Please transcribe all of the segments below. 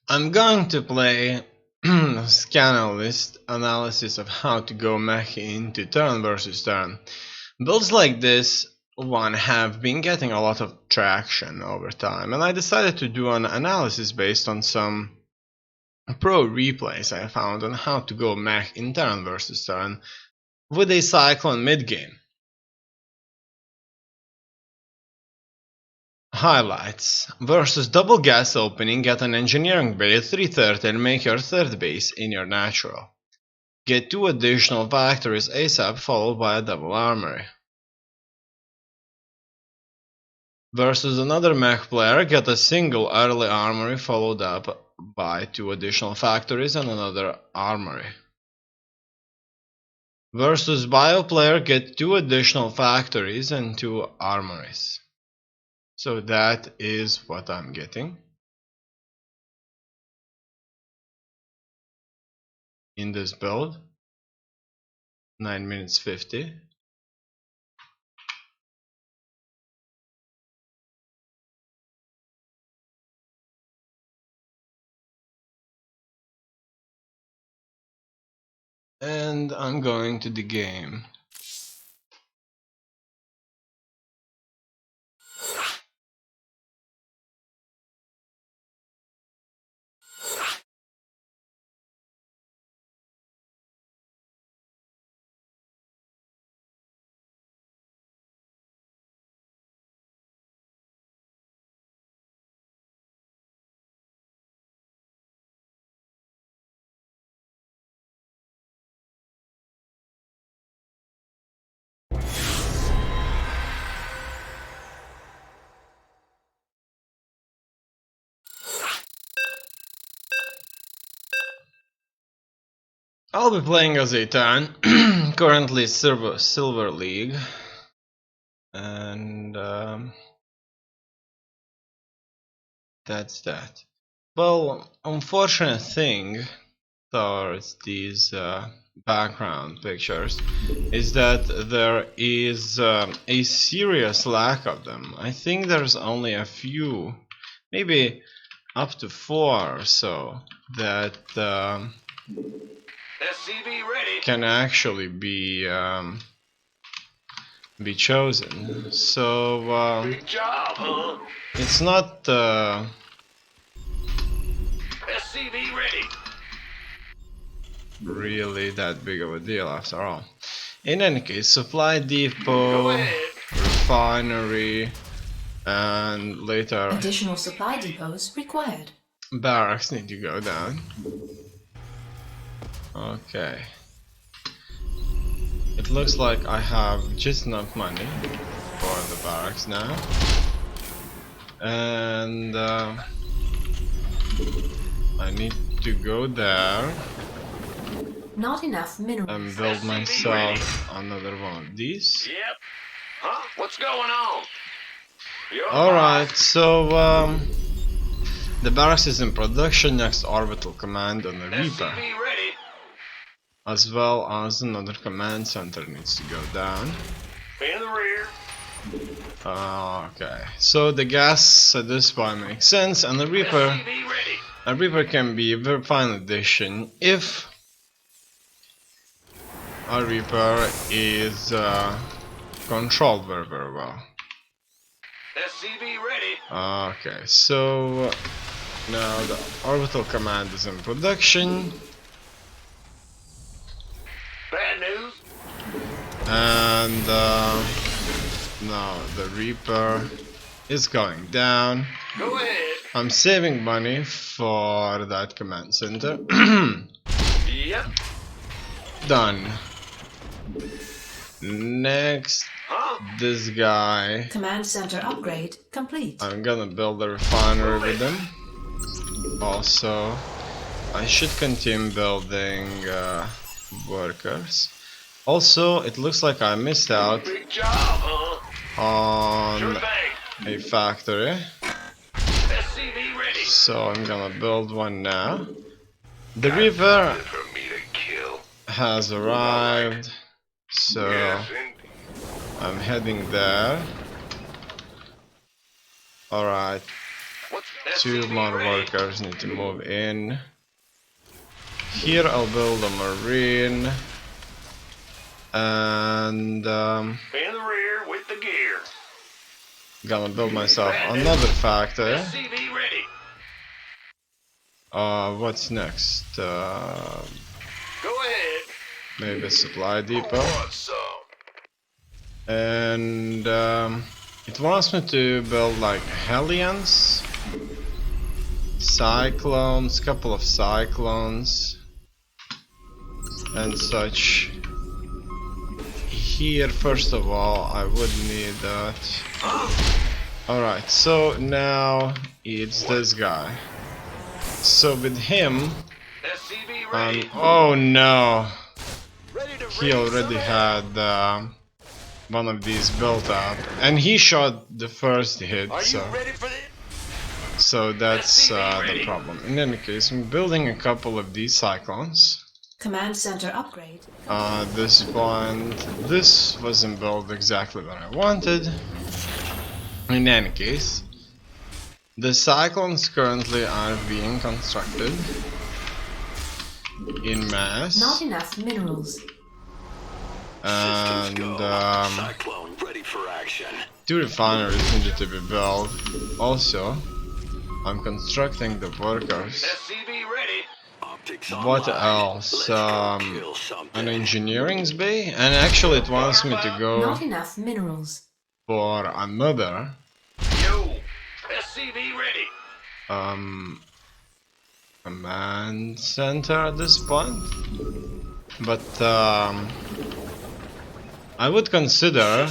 I'm going to play scan list analysis of how to go mech into turn versus turn. Builds like this one have been getting a lot of traction over time, and I decided to do an analysis based on some pro replays I found on how to go mech in turn versus turn with a Cyclone mid-game. Highlights: versus double gas opening, get an engineering bay at 330 and make your third base in your natural. Get 2 additional factories ASAP followed by a double armory. Versus another mech player, get a single early armory followed up by 2 additional factories and another armory. Versus bio player, get 2 additional factories and 2 armories. So that is what I'm getting in this build. 9 minutes 50. And I'm going to the game. I'll be playing as a Tan, currently Silver League, and that's that. Well, unfortunate thing towards these background pictures is that there is a serious lack of them. I think there's only a few, maybe up to 4 or so, that can actually be chosen. So Big job, huh? it's not SCV ready. really that big of a deal after all. In any case, supply Go depot, ahead. refinery, and later Additional supply depots required. barracks need to go down. Okay. It looks like I have just enough money for the barracks now. And I need to go there Not enough minerals. and build myself another one of these. Yep. Huh? What's going on? Alright, so the barracks is in production. Next orbital command on the Reaper, SCV ready. as well as another command center needs to go down. In the rear. Okay, so the gas at this point makes sense, and the Reaper, SCV ready. a Reaper can be a very fine addition if a Reaper is controlled very well. SCV ready. Okay, so now the orbital command is in production, Bad news. and now the Reaper is going down. Go ahead. I'm saving money for that command center. Yep. Done. Next, Huh? this guy. Command center upgrade complete. I'm gonna build a refinery with him. Also, I should continue building workers. Also, it looks like I missed out Big job, huh? Sure on thing. a factory, SCV ready. so I'm gonna build one now. The Reaper For me to kill. has arrived, so indeed. I'm heading there. Alright, What's 2 more workers need to move in. Here I'll build a marine. And In the rear with the gear. gonna build myself another factory. SCV ready. What's next? Go ahead. Maybe a supply depot. Want some? And it wants me to build like Hellions, Cyclones, couple of Cyclones, and such. Here, first of all, I would need that. Alright, so now it's this guy. So with him, SCV ready. oh no, Ready to he already had one of these built up, and he shot the first hit, Are you so ready for this? that's the problem. In any case, I'm building a couple of these Cyclones. Command center upgrade. This point, this wasn't built exactly what I wanted. In any case, the Cyclones currently are being constructed in mass. Not enough minerals. And Cyclone ready for action. 2 refineries needed to be built. Also, I'm constructing the workers. SCV ready. What else? An engineering's bay, and actually it wants me to go Not enough minerals. for another Yo. SCV ready. command center at this point. But I would consider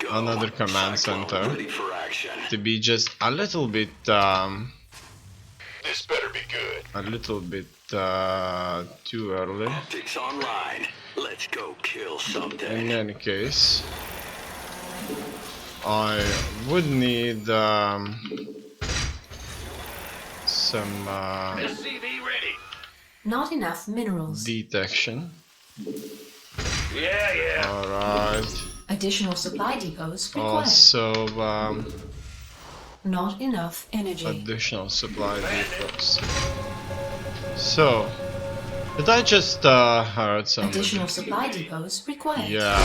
another command center Ready for action. to be just a little bit This better be good. Too early. Optics online. Let's go kill something. In any case, I would need some SCV ready. Not enough minerals. detection. Yeah. Alright. Additional supply depots required. Also, Not enough energy. additional supply depots. So, did I just heard somebody? Additional supply depots required. Yeah.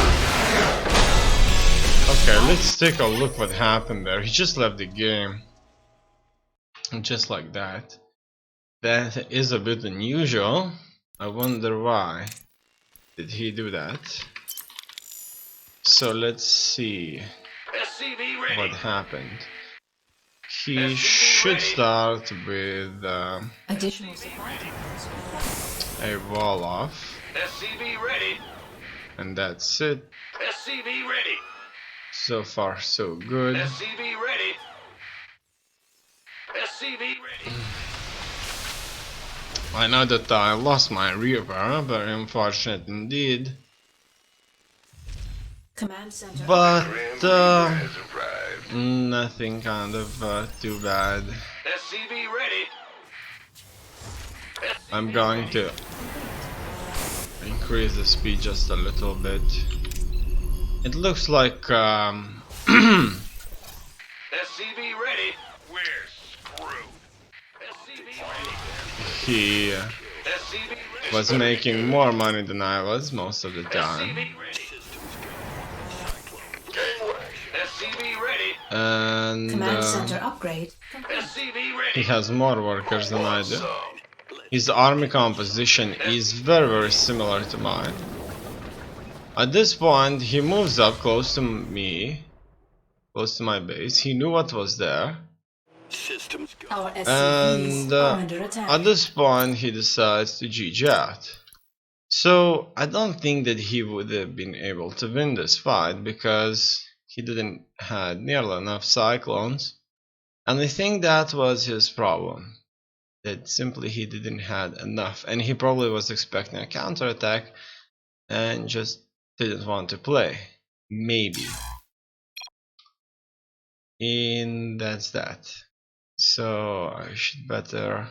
Okay, let's take a look what happened there. He just left the game. Just like that. That is a bit unusual. I wonder why did he do that. So let's see SCV ready. what happened. He should start with Additional supply depots required. a wall off, SCV ready. and that's it. SCV ready. So far so good. SCV ready. SCV ready. I know that I lost my reaper, very unfortunate indeed. Command center. But Has arrived. nothing kind of too bad. SCV ready. I'm going to increase the speed just a little bit. It looks like SCV ready. We're screwed. SCV ready. he SCV ready. was making more money than I was most of the time. SCV ready. SCV ready. And Command center upgrade. SCV he ready. has more workers than I do. His army composition is very similar to mine. At this point, he moves up close to me, close to my base. He knew what was there, Systems go. Our SCVs and are under attack. at this point, he decides to GG out. So I don't think that he would have been able to win this fight because he didn't have nearly enough cyclones, and I think that was his problem. That simply he didn't have enough, and he probably was expecting a counterattack and just didn't want to play. Maybe. And that's that. So I should better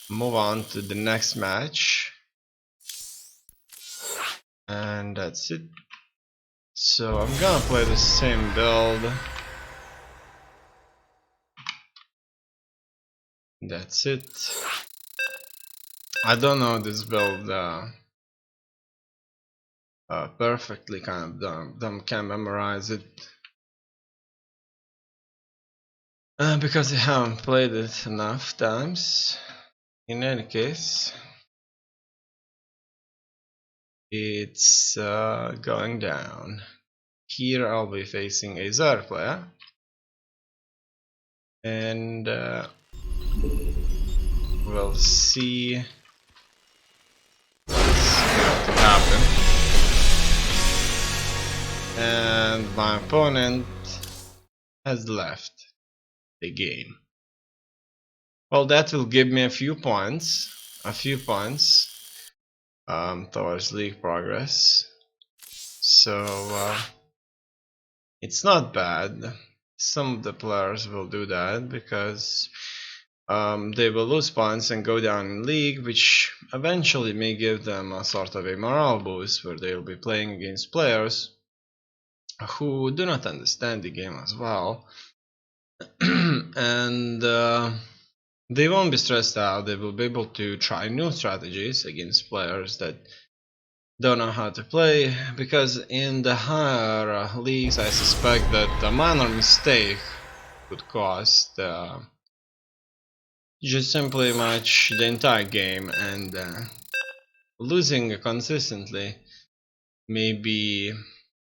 move on to the next match. And that's it. So I'm gonna play the same build. That's it. I don't know this build perfectly, kind of can't memorize it because I haven't played it enough times. In any case, it's going down. Here I'll be facing a Zero player, and we'll see what's going to happen. And my opponent has left the game. Well, that will give me a few points towards league progress. So it's not bad. Some of the players will do that because they will lose points and go down in league, which eventually may give them a sort of a morale boost where they'll be playing against players who do not understand the game as well. And they won't be stressed out. They will be able to try new strategies against players that don't know how to play, because in the higher leagues I suspect that a minor mistake could cost just simply much the entire game, and losing consistently may be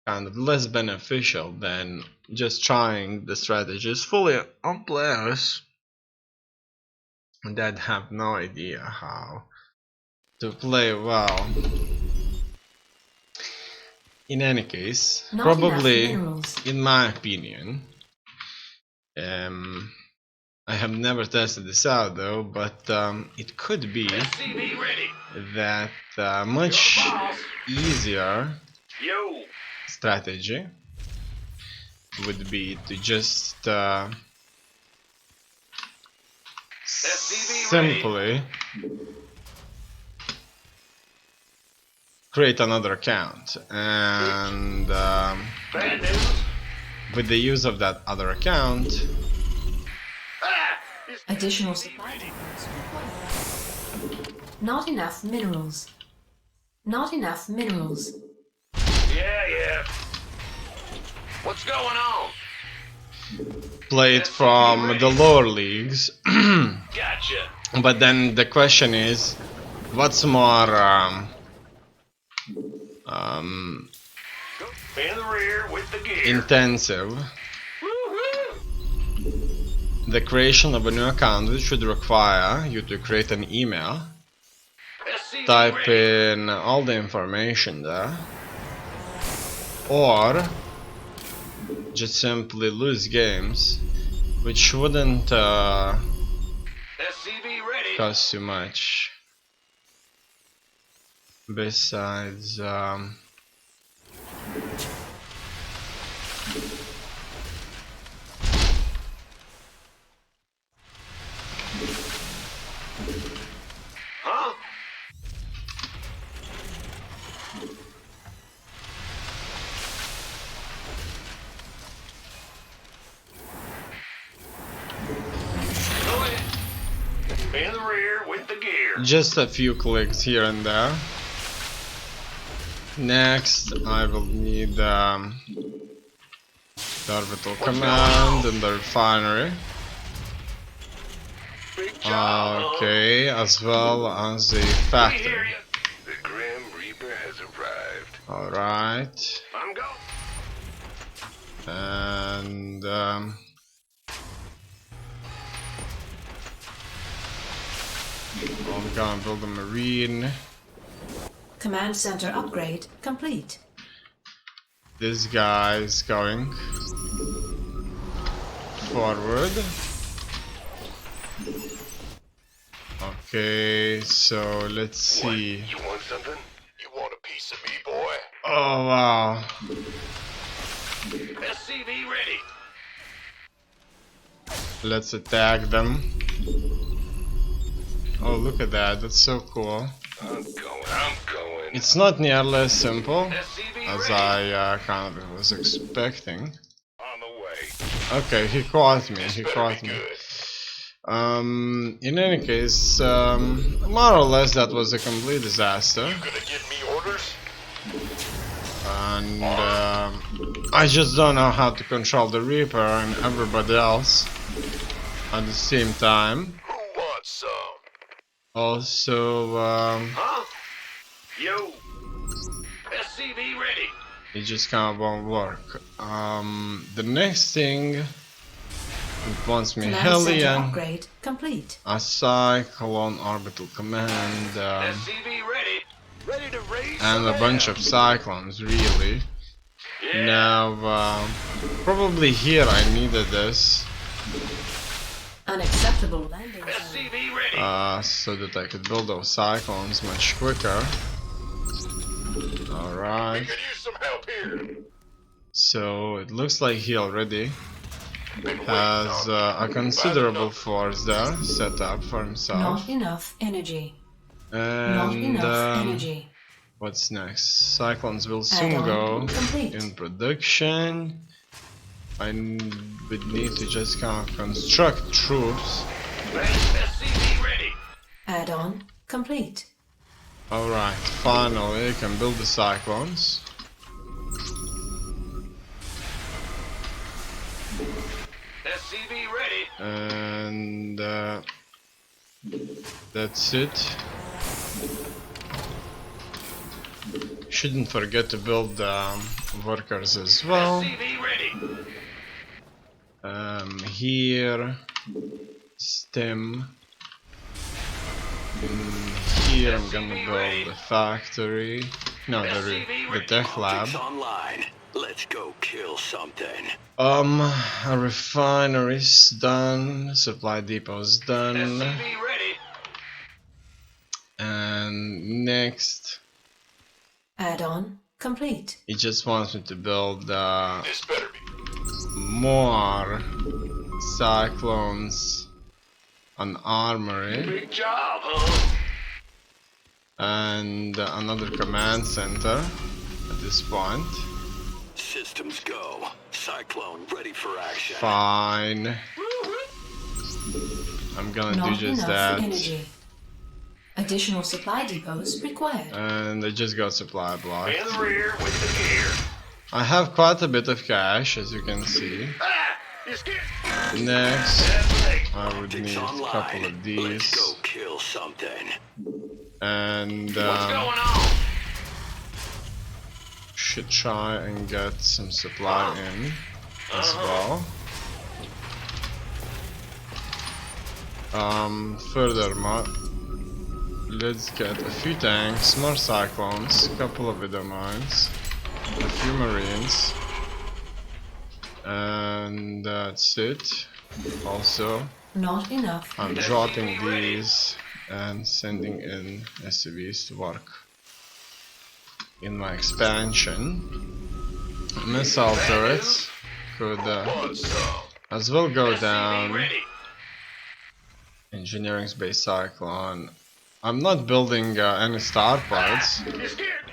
kind of less beneficial than just trying the strategies fully on players that have no idea how to play well. In any case, Not probably, enough minerals. in my opinion, I have never tested this out though, but it could be SCV ready. that much easier strategy would be to just simply create another account, and with the use of that other account, Additional supply depots required. Not enough minerals. Not enough minerals. Yeah. What's going on? play it from the lower leagues. Gotcha. But then the question is, what's more In the rear with the gear. intensive? Woo-hoo. The creation of a new account, which would require you to create an email, SCV type ready. in all the information there, or just simply lose games, which wouldn't SCV ready. cost too much. Besides, Huh? Go ahead. In the rear with the gear. just a few clicks here and there. Next, I will need the orbital command and the refinery. Big job. Okay, as well as the We hear factory. you. The Grim Reaper has arrived. Alright, I'm going. and I'm gonna build a marine. Command center upgrade complete. This guy's going forward. Okay, so let's see. You want something? You want a piece of me, boy? Oh wow. SCV ready. Let's attack them. Oh, look at that, that's so cool. I'm going. It's not nearly as simple SCV as ready. I kind of was expecting. On the way. Okay, he caught me, This he better caught be me. good. In any case, more or less that was a complete disaster. You gonna give me orders? And I just don't know how to control the Reaper and everybody else at the same time. Who wants some? Also, Huh? Yo. SCV ready. it just kind of won't work. The next thing, it wants me Command center Hellion, upgrade complete. a Cyclone Orbital Command, SCV ready. Ready to raise and a bunch of Cyclones, really. Yeah. Now, probably here I needed this, Unacceptable landing zone. SCV ready. so that I could build those Cyclones much quicker. Alright, Could use some help here. so it looks like he already Been waiting has on a considerable force there set up for himself. Not enough energy. Not And enough energy. what's next? Cyclones will soon Add-on go complete. in production. I would need to just kind of construct troops. SCV ready. Add-on complete. Alright, finally I can build the Cyclones. SCV ready. And that's it. Shouldn't forget to build workers as well. SCV ready. Here, stem. Here I'm gonna build a factory. No, the tech lab. Online. Let's go kill something. A refinery's done, supply depot's done, SCV ready. and next Add-on complete. he just wants me to build This better be. more Cyclones, an armory, Big job, huh? and another command center at this point. Systems go. Cyclone ready for action. Fine. I'm gonna do Not just enough that. energy. Additional supply depots required. And I just got supply block. In the rear with the gear. I have quite a bit of cash, as you can see. Ah! You scared? Next, That's I would need a Online. couple of Let's these. go kill something. And What's going on? should try and get some supply in as well. Furthermore, let's get a few tanks, more Cyclones, a couple of Widow Mines, a few Marines, and that's it. Also, Not enough. I'm jotting these and sending in SCVs to work in my expansion. Missile turrets could Want some? as well go SCV down. ready. Engineering Space Cyclone. I'm not building any star pods, You scared?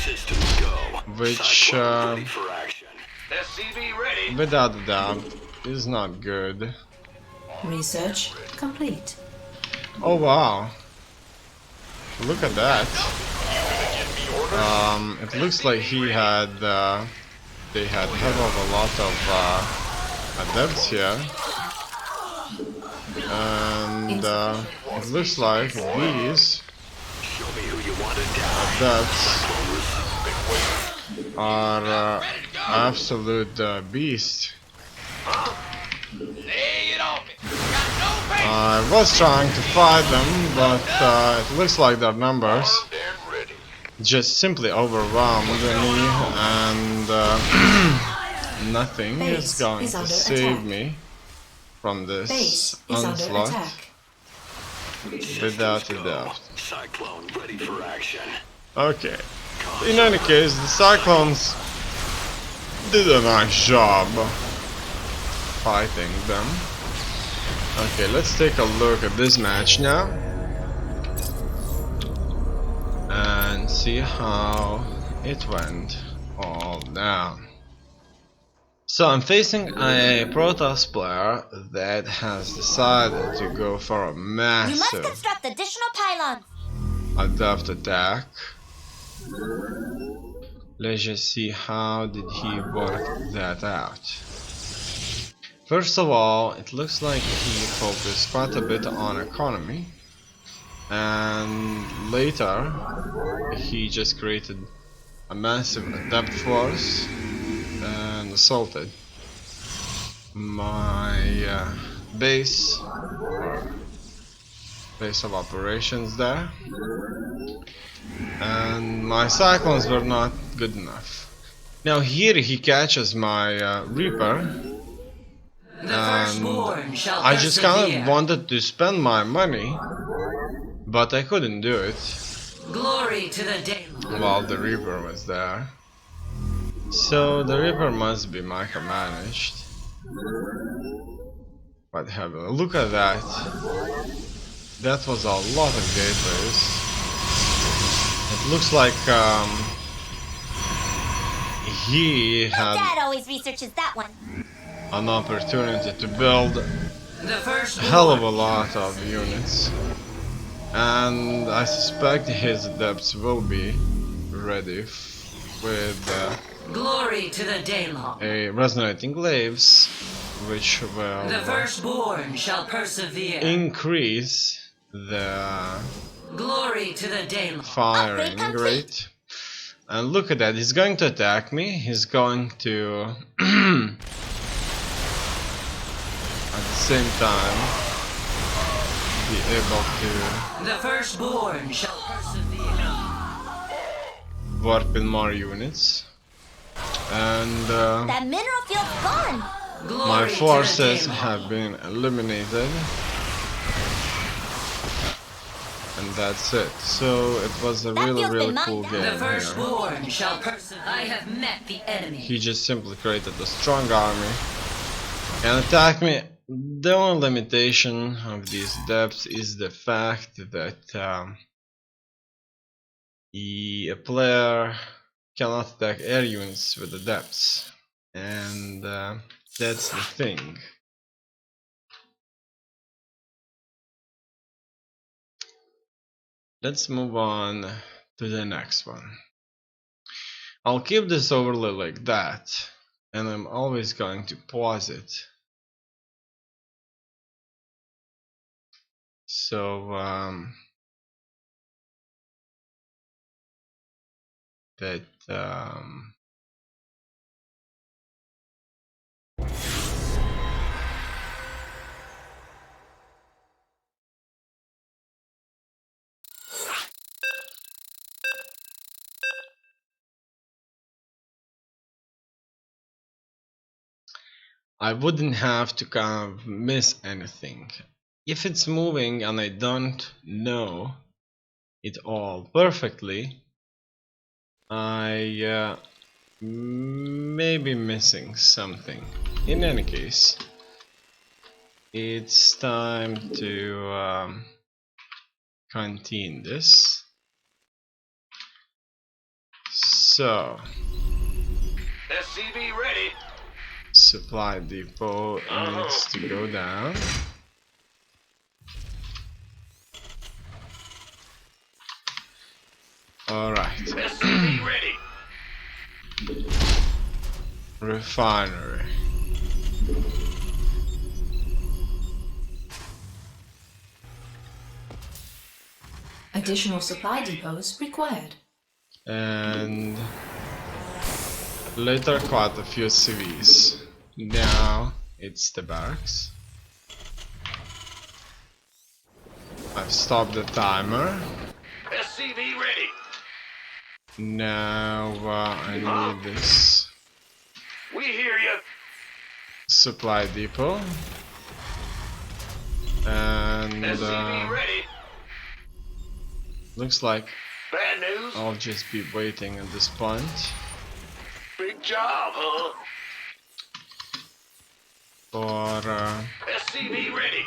Systems go. which Cyclone ready for action. SCV ready. without a doubt is not good. Research complete. Oh wow, look at that. It looks like he had they had hell of a lot of adepts here, and it looks like these Show me who you want to die. adepts are absolute beasts. I was trying to fight them, but it looks like their numbers Armed and ready. just simply overwhelmed me, and nothing is Base going is to under save attack. me from this Base is under onslaught attack. without a Go. doubt. Cyclone ready for action. Okay, in any case, the Cyclones did a nice job fighting them. Okay, let's take a look at this match now and see how it went all down. So I'm facing a Protoss player that has decided to go for a You must massive construct additional pylons. adept attack. Let's just see how did he work that out. First of all, it looks like he focused quite a bit on economy, and later he just created a massive adept force and assaulted my base, or base of operations there, and my cyclones were not good enough. Now here he catches my Reaper, and I just kind of wanted to spend my money, but I couldn't do it Glory to the day. while the Reaper was there. So the Reaper must be micromanaged. But have a look at that. That was a lot of gateways. It looks like he had Dad always researches that one. an opportunity to build The first a hell of a lot of units, and I suspect his adepts will be ready with glory to the Daylong. a resonating glaives, which The will firstborn shall persevere. increase the Glory to the Daylong. firing Upgrade complete. rate. And look at that, he's going to attack me. He's going to at the same time be able to The firstborn shall persevere. warp in more units. And That mineral field's gone. Glory my to forces the Daylong. have been eliminated. And that's it. So it was a really, feels really been cool mined game The here. firstborn shall persevere. I have met the enemy. He just simply created a strong army and attacked me. The only limitation of these depths is the fact that a player cannot attack air units with the depths, and that's the thing. Let's move on to the next one. I'll keep this overlay like that, and I'm always going to pause it. So that I wouldn't have to kind of miss anything. If it's moving and I don't know it all perfectly, I may be missing something. In any case, it's time to continue this. So, SCV ready. supply depot needs to go down. Alright. SCV ready. Refinery. Additional supply depots required. And later quite a few CVs. Now it's the barracks. I've stopped the timer. SCV ready. Now I need this We hear you. supply depot. And SCV ready. looks like Bad news. I'll just be waiting at this point Big job, huh? for SCV ready.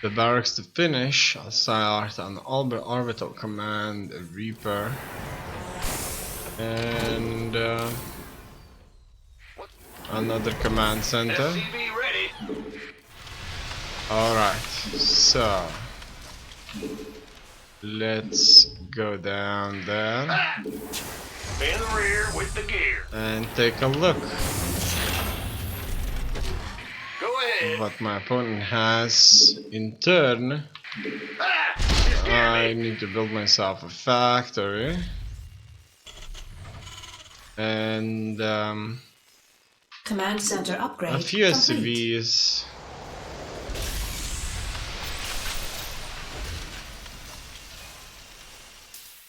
the barracks to finish. I'll start an orbital command, a Reaper, and Another command center. SCV ready. Alright, so let's go down there Ah! In the rear with the gear. and take a look Go ahead. what my opponent has. In turn, Ah! You scared I me. need to build myself a factory and Command center upgrade a few complete. SCVs.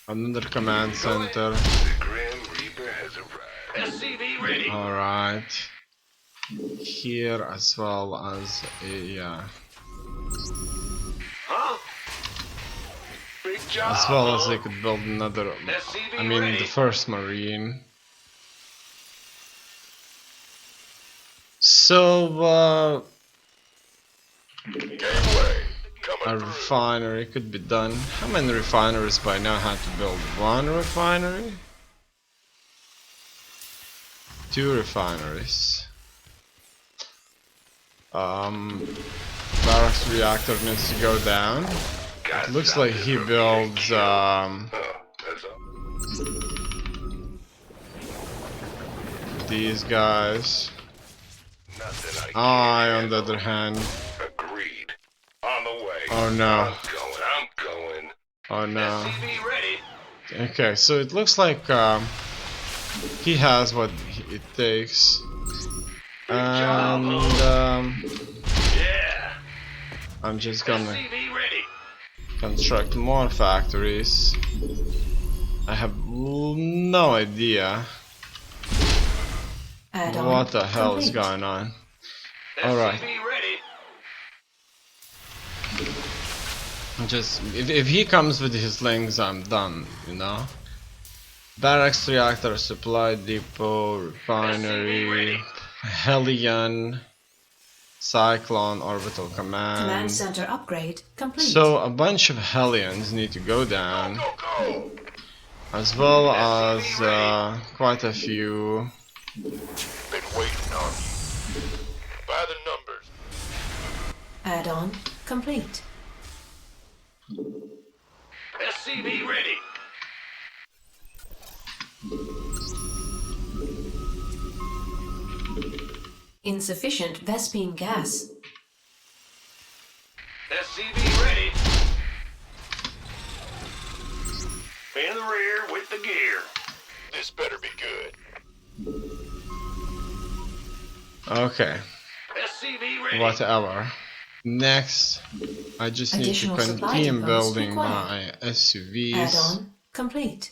Another command center. The Grim Reaper has arrived. SCV ready. Alright. Here as well as Huh? Big job. as well as huh? I could build another, SCV I mean ready. the first marine. So Gangway. a Coming through. refinery could be done. How many refineries by now have to build? One refinery? Two refineries. Barracks reactor needs to go down. It looks like he builds That's all. these guys. Nothing I, on the other hand, Agreed. On the way. oh no, I'm going. oh no. SCV ready. Okay, so it looks like he has what it takes, and Yeah. I'm just gonna SCV ready. construct more factories. I have no idea Add-on what the hell is complete. going on. Alright. SCV ready. Just if he comes with his links, I'm done, you know. Barracks reactor, supply depot, refinery, Hellion, Cyclone, orbital Command command. center upgrade complete. So a bunch of Hellions need to go down, Go, go. as well as quite a few. Been waiting on you. By the numbers. Add-on complete. SCV ready. Insufficient Vespine gas. SCV ready. In the rear with the gear. This better be good. Okay, SCV ready. whatever. Next, I just need to Additional supply continue depots building required. my SUVs Add-on complete.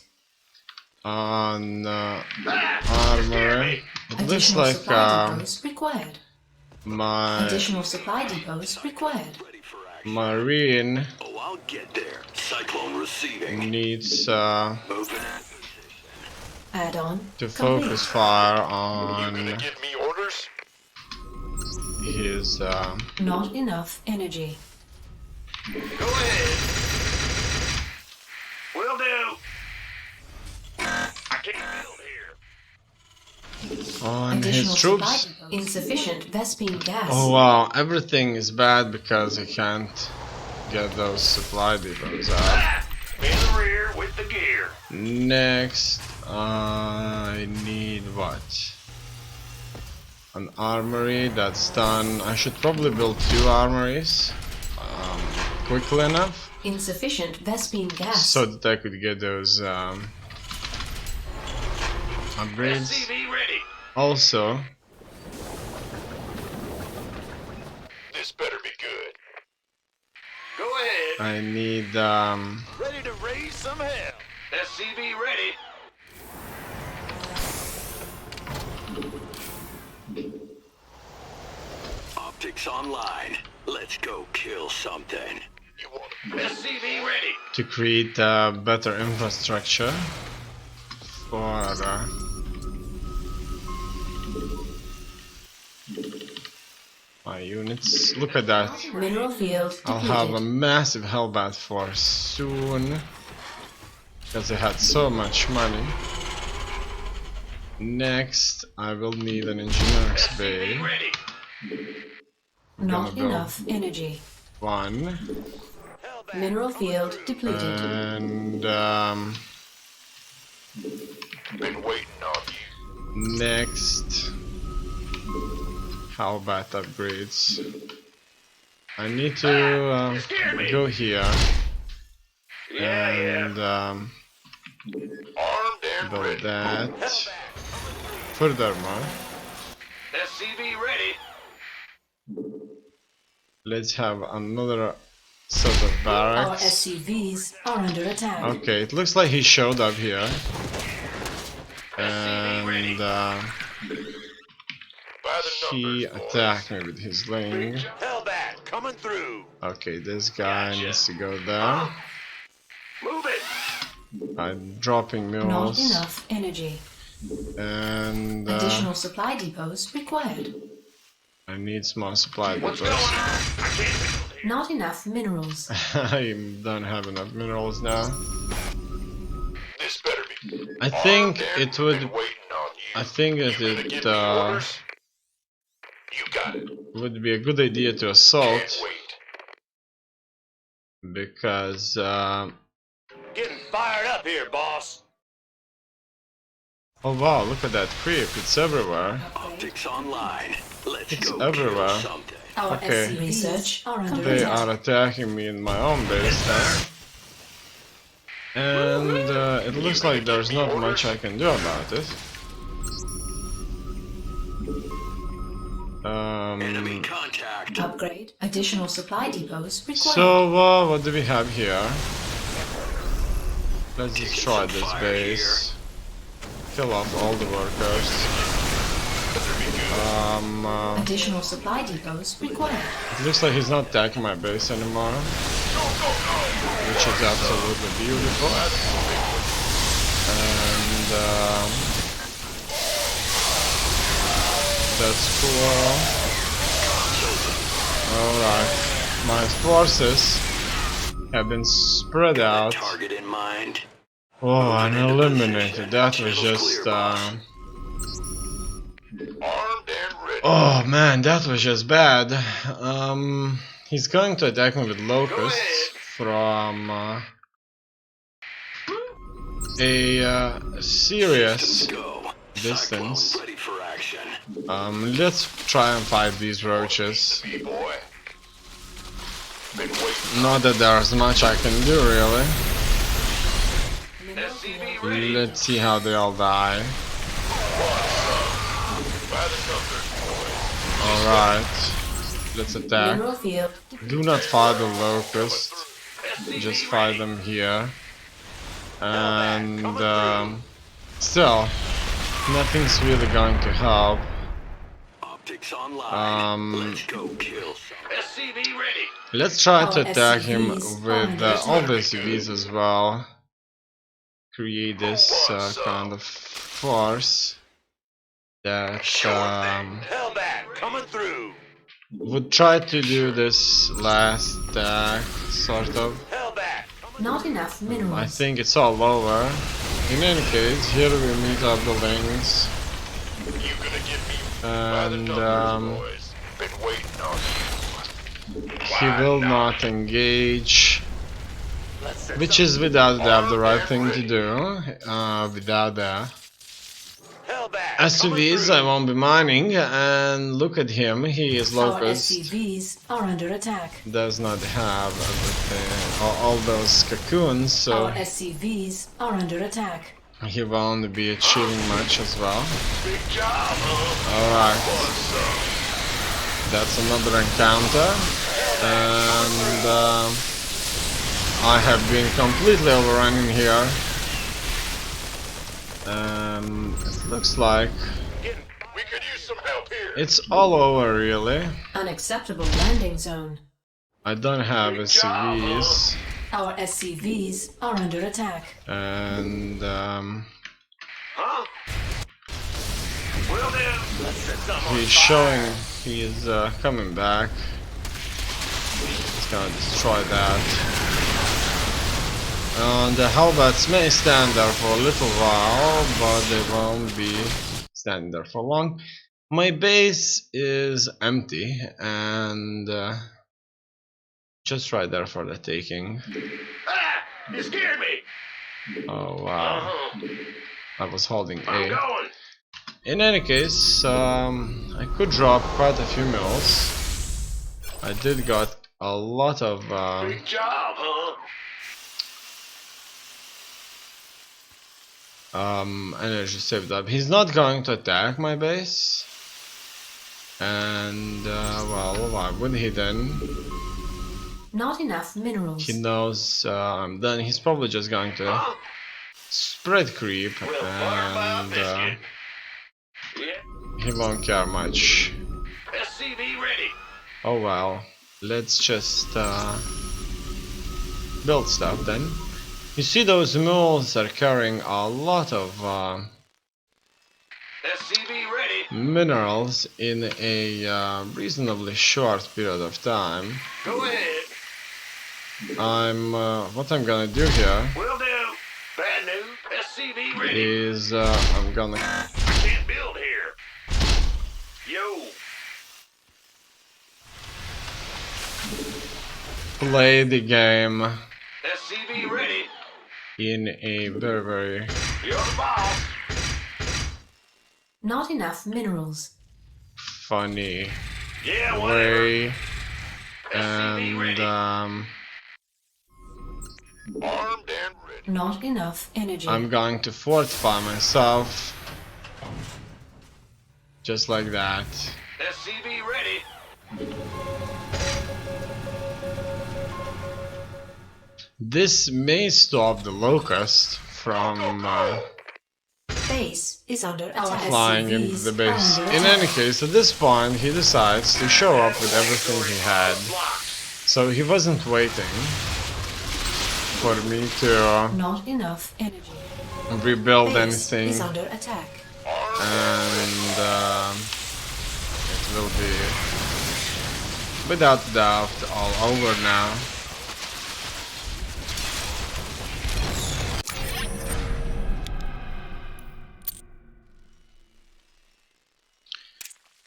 on Ah, you scared armor. me. It looks Additional like supply depots required. my Additional supply depots required. Ready for action. marine Oh, I'll get there. Cyclone receiving. needs Moving. Add-on to complete. focus fire You on gonna give me orders? his Not enough energy. Go ahead. Will do. I can't build here. on his Additional troops. supply depots. Insufficient Vespine gas. Oh wow, everything is bad because I can't get those supply depots out. Ah, in the rear with the gear. Next, I need what? An armory, that's done. I should probably build two armories quickly enough Insufficient Vespine gas. so that I could get those upgrades. SCV ready. Also, This better be good. Go ahead. I need Ready to raise some hell. SCV ready. Optics online. Let's go kill something. You want SCV ready. to create better infrastructure for my units. Look at that. Mineral field I'll depleted. have a massive hellbat force soon because they had so much money. Next, I will need an engineer's bay. Ready. Not build enough energy. One. Mineral field depleted. And Been waiting on you. next, how about upgrades? I need to go here and Armed and build ready. that. Furthermore, SCV ready. let's have another set of Our barracks. SCVs are under attack. Okay, it looks like he showed up here. And By the he numbers, boys. attacked me with his ling. Hellbat coming through. Okay, this guy Gotcha. needs to go there. Move it. I'm dropping Not mills. enough energy. And Additional supply depots required. I need some more supply What's depots. going on? I can't. Not enough minerals. I don't have enough minerals now. This better be. I think Armed and it would. been waiting on you. I think that You gonna give it me orders? You got it. would be a good idea to assault Can't wait. because Getting fired up here, boss. oh wow, look at that creep! It's everywhere. Optics online. Let's It's go everywhere. kill something. Our Okay. SCV research are under They attack. are attacking me in my own base now. And it looks like there's not much I can do about it. Enemy contact. Upgrade. Additional supply depots required. So what do we have here? Let's destroy this base. Kill off all the workers. Additional supply depots required. It looks like he's not attacking my base anymore, which is absolutely beautiful. And that's cool. Alright, my forces have been spread out. Target in mind. Oh, and eliminated. That was just Armed and ready. oh man, that was just bad. He's going to attack me with locusts from a serious Go. distance. Cyclone ready for action. Let's try and fight these roaches. B-boy. Been waiting. Not that there's much I can do really. SCV ready. Let's see how they all die. By the numbers, boys. Alright, let's attack. Mineral field. Do not fight the locusts, SCV just ready. fight them here. And still, nothing's really going to help. Optics online. Let's go kill something. SCV ready. Let's try to Our attack him SCVs with are all the CVs as well. Create this kind of force that Hellbat coming through. would try to do this last sort of. Hellbat. Not enough minerals. I think it's all over. In any case, here we meet up the links. You gonna get me by the And numbers, boys. Been waiting on you. he will not engage, which is without doubt the right thing to do. Without that. Hellbat. SUVs I won't be mining, and look at him, he is Our locust. SCVs are under attack. Does not have everything, all those cocoons, so Our SCVs are under attack. he won't be achieving much as well. Big job, Alright, that's another encounter, and I have been completely overrunning here. It looks like We could use some help here. it's all over really. Unacceptable landing zone. I don't have SUVs, Our SCVs are under attack. and Huh? Well then, let's set some on he's fire. showing he's coming back. He's gonna destroy that. The Hellbats may stand there for a little while, but they won't be standing there for long. My base is empty and just right there for the taking. Ah! You scared me! Oh wow, I was holding I'm A. going! In any case, I could drop quite a few mills. I did got a lot of Big job, huh? energy saved up. He's not going to attack my base. And, well, why would he then? Not enough minerals. He knows I'm done. He's probably just going to spread creep Well, fire my and biscuit. Yeah. he won't care much. SCV ready. Oh well, let's just build stuff then. You see those mules are carrying a lot of SCV ready. minerals in a reasonably short period of time. Go ahead. What I'm gonna do here Will do. Bad news. SCV ready. is I'm gonna I can't build here. Yo. play the game SCV ready. in a very You're the boss. Not enough minerals. funny Yeah, whatever. way, SCV ready. and Armed and ready. Not enough energy. I'm going to fortify myself just like that. SCV ready. This may stop the locust from Base is under attack. flying into the SCVs base. are under In attack. any case, at this point he decides to show up with everything he had. So he wasn't waiting for me to Not enough energy. rebuild Base anything, is under attack. and it will be without doubt all over now.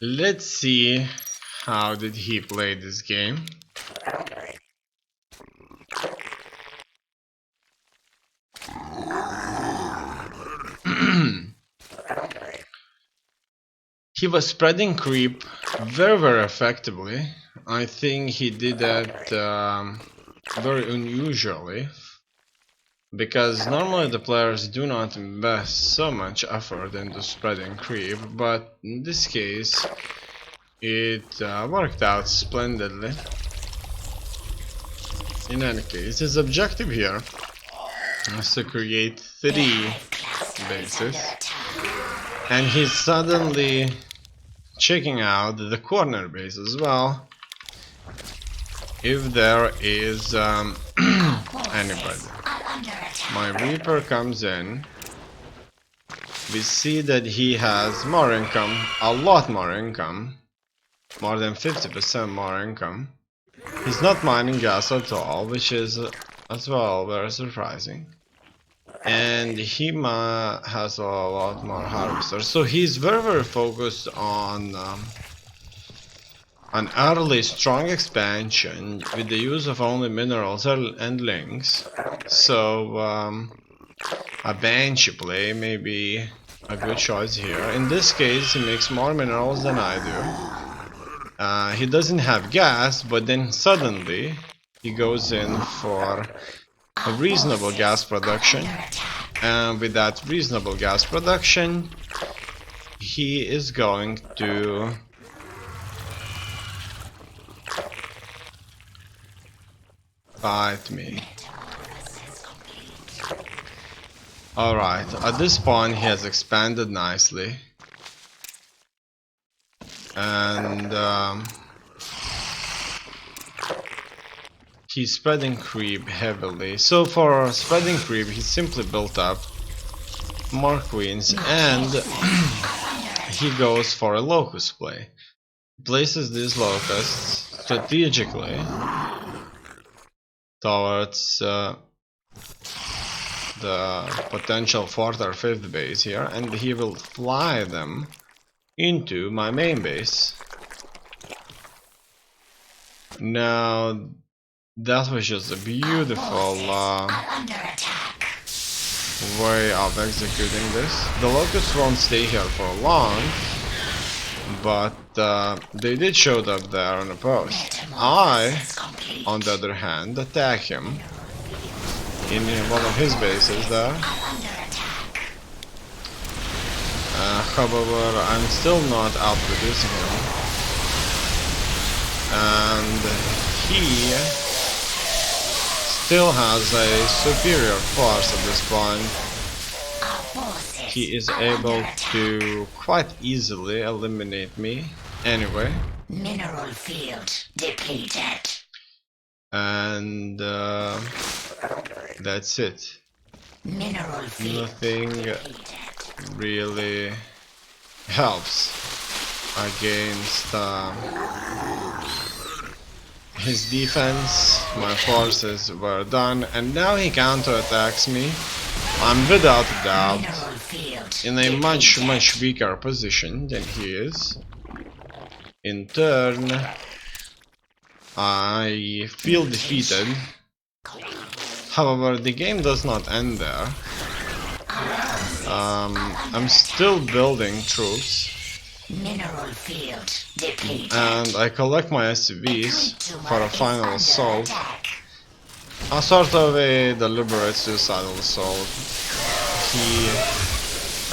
Let's see how did he play this game. He was spreading creep very effectively. I think he did that very unusually, because normally the players do not invest so much effort into spreading creep, but in this case it worked out splendidly. In any case, his objective here is to create 3 bases, and he's suddenly checking out the corner base as well, if there is anybody. My Reaper comes in. We see that he has more income, a lot more income, more than 50% more income. He's not mining gas at all, which is as well very surprising. And he has a lot more harvesters, so he's very focused on an early strong expansion with the use of only minerals and links. So a Banshee play may be a good choice here. In this case, he makes more minerals than I do. He doesn't have gas, but then suddenly he goes in for a reasonable gas production, and with that reasonable gas production he is going to fight me. Alright, at this point he has expanded nicely, and he's spreading creep heavily. So for spreading creep, he simply built up more queens, and he goes for a locust play. Places these locusts strategically towards the potential 4th or 5th base here, and he will fly them into my main base. Now that was just a beautiful way of executing this. The locusts won't stay here for long, but they did show up there on a post. I, on the other hand, attack him in one of his bases there. However, I'm still not outproducing him, and he still has a superior force at this point. He is able to quite easily eliminate me anyway. Mineral field depleted. And that's it. Mineral field Nothing really helps against his defense. My forces were done, and now he counterattacks me. I'm without a doubt in a much weaker position than he is. In turn, I feel defeated. However, the game does not end there. I'm still building troops, and I collect my SCVs for a final assault. A sort of a deliberate suicidal assault. He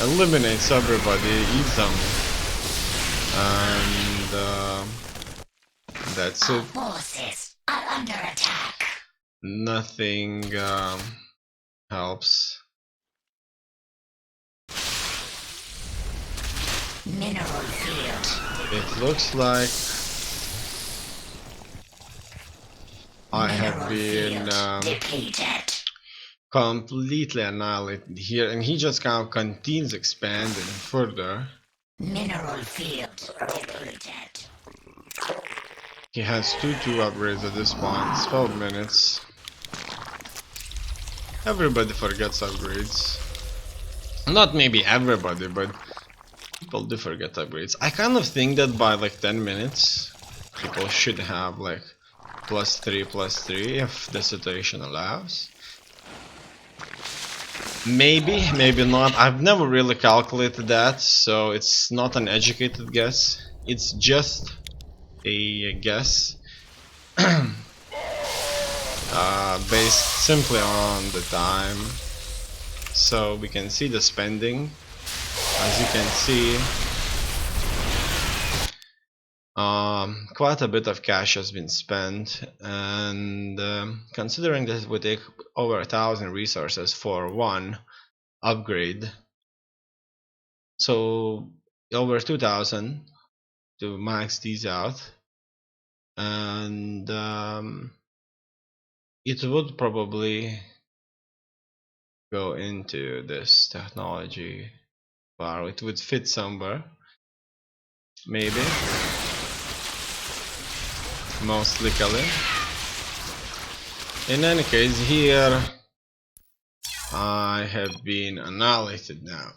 eliminates everybody, eats them, and that's it. Forces are under attack. Nothing helps. Mineral field. It looks like I have been depleted. completely annihilated here, and he just kind of continues expanding further. Mineral field depleted. He has 2 upgrades at this point. It's 12 minutes. Everybody forgets upgrades. Not maybe everybody, but people do forget upgrades. I kind of think that by like 10 minutes, people should have like +3/+3 if the situation allows. Maybe, maybe not. I've never really calculated that, so it's not an educated guess. It's just a guess based simply on the time. So we can see the spending. As you can see, quite a bit of cash has been spent, and considering that it would take over 1,000 resources for one upgrade, so over 2,000 to max these out, and it would probably go into this technology bar. It would fit somewhere, maybe. Most likely. In any case, here I have been annihilated now.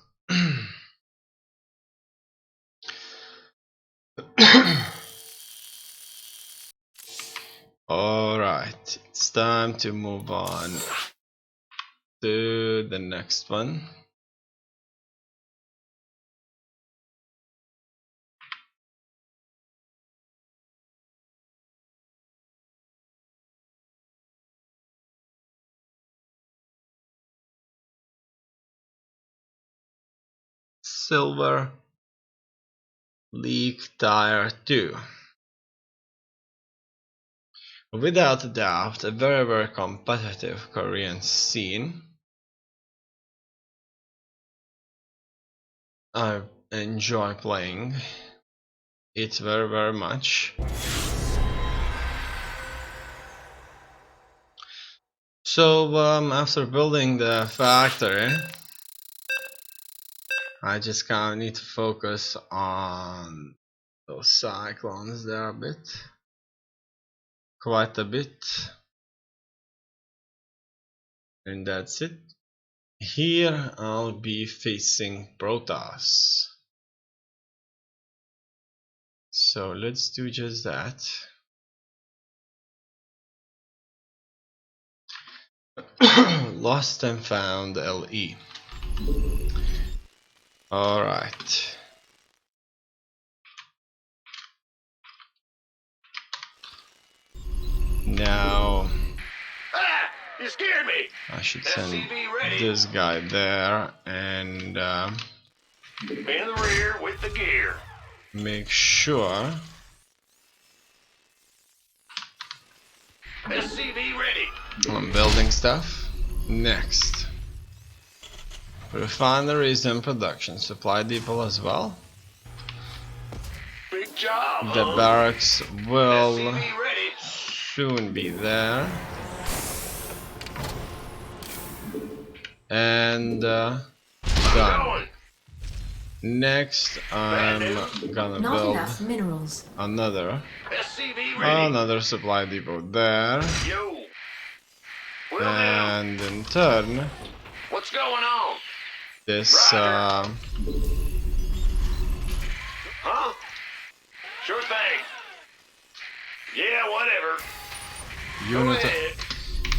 Alright, it's time to move on to the next one. Silver League Tier 2. Without a doubt, a very competitive Korean scene. I enjoy playing it very much. So after building the factory, I just kind of need to focus on those cyclones there a bit, quite a bit, and that's it. Here I'll be facing Protoss. So let's do just that. Lost and found LE. Alright. Now Ah! You scared me! I should send SCV ready. this guy there and In the rear with the gear. make sure SCV ready. I'm building stuff. Next, refineries and production supply depot as well. Big job. The huh? barracks will SCV ready. soon be there. And done. Going. Next, I'm gonna Not build enough minerals. SCV ready. another supply depot there. Yo. Will do. And in turn, What's going on? this Huh? Sure thing. Yeah, whatever. Go unit, ahead.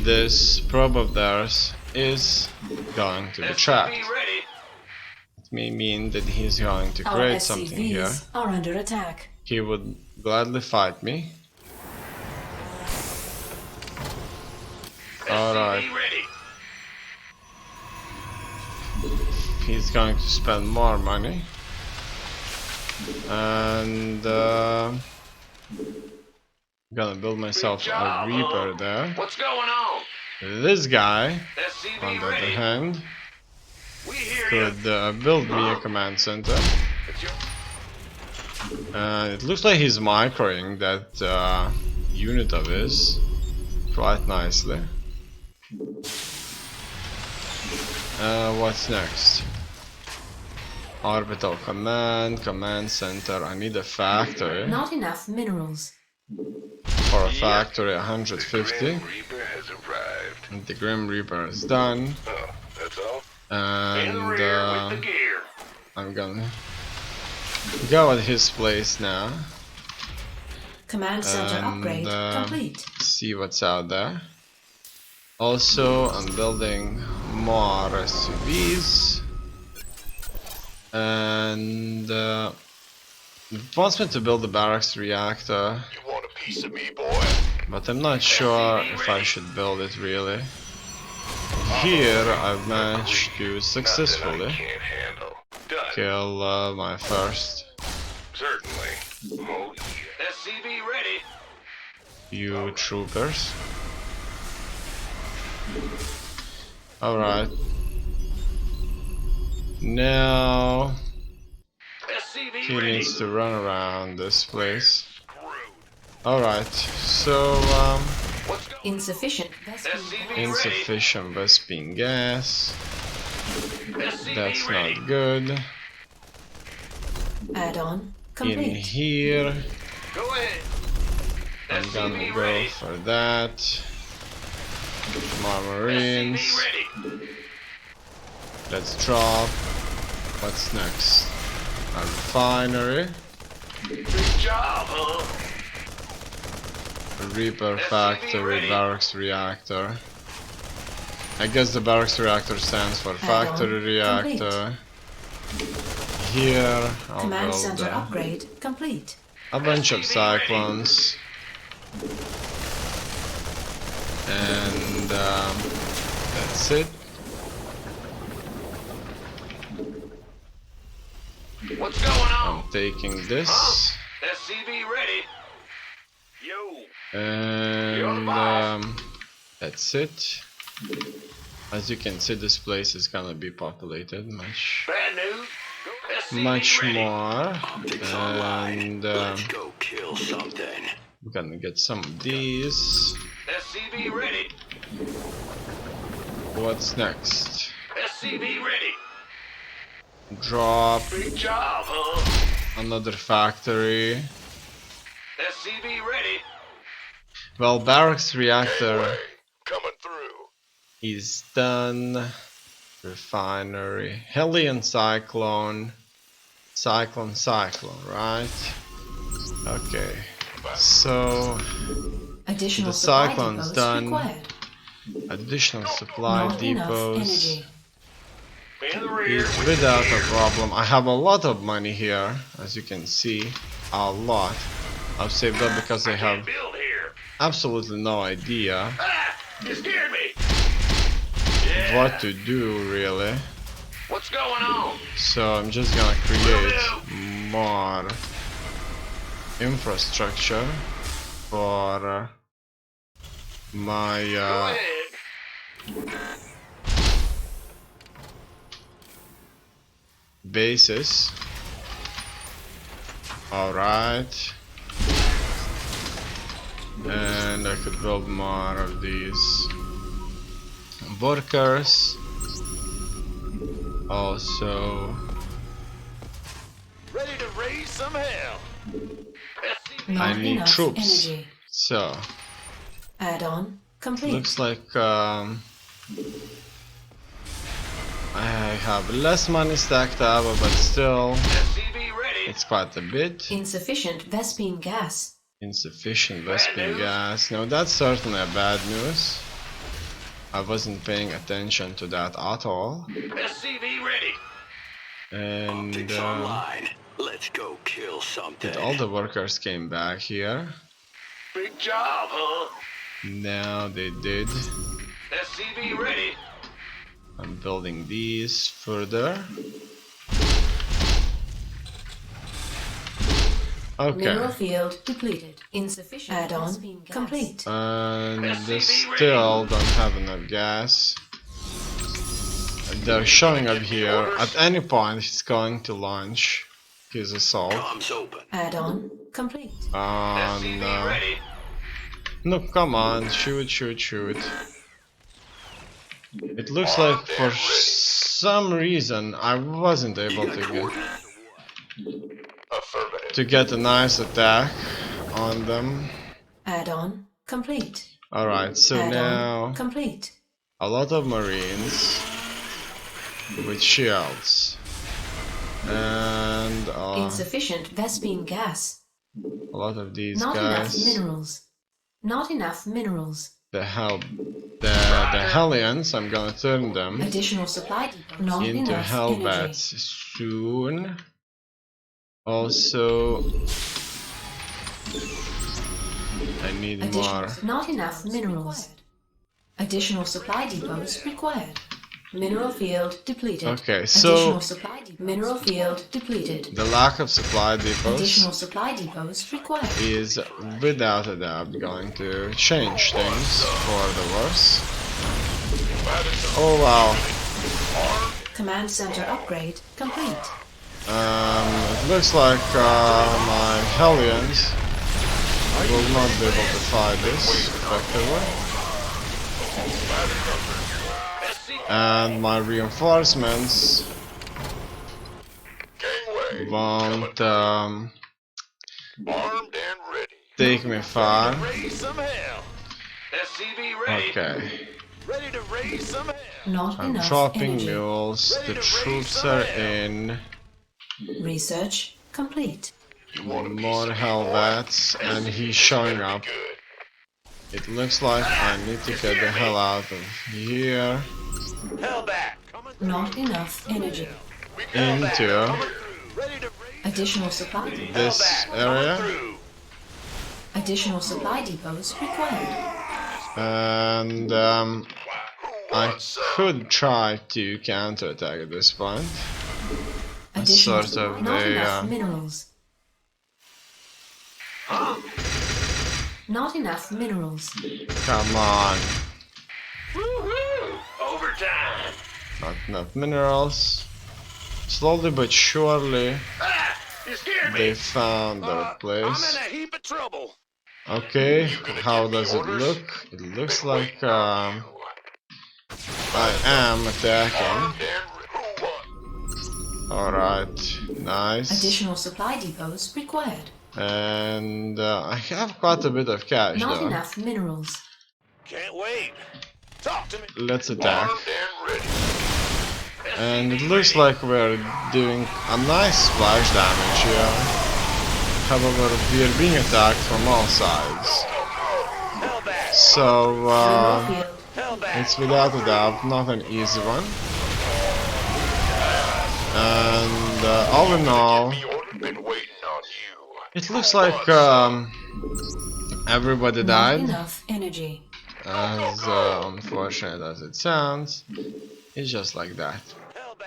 this probe of theirs is going to be trapped. SCV ready. It may mean that he's going to Our create something here. SCVs are under attack. He would gladly fight me. Alright, SCV ready. he's going to spend more money. And gonna build myself a Reaper there. What's going on? This guy, SCV on the other ready. hand, We hear could build me a command center. you. It's your It looks like he's microing that unit of his quite nicely. What's next? Orbital command center. I need a factory. Not enough minerals. For a factory, 150. Reaper has arrived. And the Grim Reaper is done. Oh, that's all? In the And rear with the gear. I'm gonna go at his place now. Command center And, upgrade complete. see what's out there. Also, I'm building more SUVs. And it wants me to build the barracks reactor, You want a piece of me, boy? but I'm not sure if I should build it really. Here, I've managed to Nothing I successfully can't handle. Done. kill my first Certainly. Oh, yeah. SCV ready. few troopers. Alright. Now SCV he ready. needs to run around this place. Screwed. Alright, so What's going Insufficient Vespene SCV gas. insufficient Vespene gas. SCV That's ready. not good. Add-on In complete. here, Go ahead. I'm gonna SCV go ready. for that. More Marines. SCV ready. Let's drop. What's next? A refinery. Big job, huh? A Reaper SCV factory, ready. barracks reactor. I guess the barracks reactor stands for factory Add-on reactor. Here I'll Command build center upgrade complete. a bunch of SCV ready. cyclones. And that's it. What's going on? I'm taking this. SCV ready. Yo. And that's it. As you can see, this place is gonna be populated much Bad news. SCV much ready. more. Optics online. And Let's go kill something. I'm gonna get some of these. SCV ready. What's next? SCV ready. Drop Big job, huh? another factory. SCV ready. Well, barracks reactor Coming through. is done. Refinery. Hellion Cyclone. Cyclone, right? Okay. So Additional the supply cyclone's depots done. required. Additional supply Not enough depots energy. In the rear is with without the a gear. problem. I have a lot of money here, as you can see. A lot. I've saved up because I have Can't build here. absolutely no idea Ah, you scared me. Yeah. what to do, really. What's going on? So I'm just gonna create more infrastructure for my Go ahead. bases. Alright. And I could build more of these workers. Also, Ready to raise some hell. Not I need enough troops. energy. So, Add-on complete. looks like I have less money stacked up, but still, SCV ready. it's quite a bit. Insufficient Vespine gas. Insufficient Bad Vespine news? gas. No, that's certainly a bad news. I wasn't paying attention to that at all. SCV ready. And Optics online. Let's go kill something. all the workers came back here. Big job, huh? Now they did. SCV ready. I'm building these further. Mineral Okay. field depleted. Insufficient add-on complete. And they still don't have enough gas. They're showing up here. At any point, he's going to launch his assault. Comms open. Add-on complete. SCV On. ready. No, come on, shoot. It looks like for some reason I wasn't able Affirmative. to get a nice attack on them. Add-on complete. Alright, so Add-on now complete. a lot of marines with shields and Insufficient Vespine gas. a lot of these Not enough guys. minerals. Not enough minerals. The Hellions, I'm gonna turn them Additional supply depot. Not into enough Hellbats energy. soon. Also, I need more. Not enough minerals. Additional supply depots required. Mineral field depleted. Okay, so Additional supply mineral field depleted. the lack of supply depots Additional supply depots required. is without a doubt going to change things for the worse. Oh wow. Command center upgrade complete. It looks like my Hellions will not be able to fight this effectively. And my reinforcements Gangway. won't Armed and ready. take me far. Raise some hell. SCV ready. Okay, Ready to raise some hell. Not I'm enough dropping energy. mules. The troops are in. Research complete. More Hellbats, and he's showing up. Good. It looks like I need to get the hell out of here Hell back. Coming Not enough energy. into ready to raise Additional supply depots. this area, through. Additional supply depots required. and I could try to counterattack at this point. Additional Sort of not a, enough minerals. Not enough minerals. Come on, Woo-hoo! Overtime. not enough minerals. Slowly but surely, Ah, you scared me. they found their I'm in place. a heap of trouble. Okay, how does it look? It looks like I am attacking. Alright, nice. Additional supply depots required. And I have quite a bit of cash Not though. enough minerals. Can't wait. Talk to me. Let's attack. Armed and ready. And it looks like we're doing a nice splash damage here. However, we're being attacked from all sides. So, Mineral field. it's without a doubt not an easy one. And all in all, Been waiting on you. it looks like everybody Not died. enough energy. As unfortunate as it sounds, it's just like that.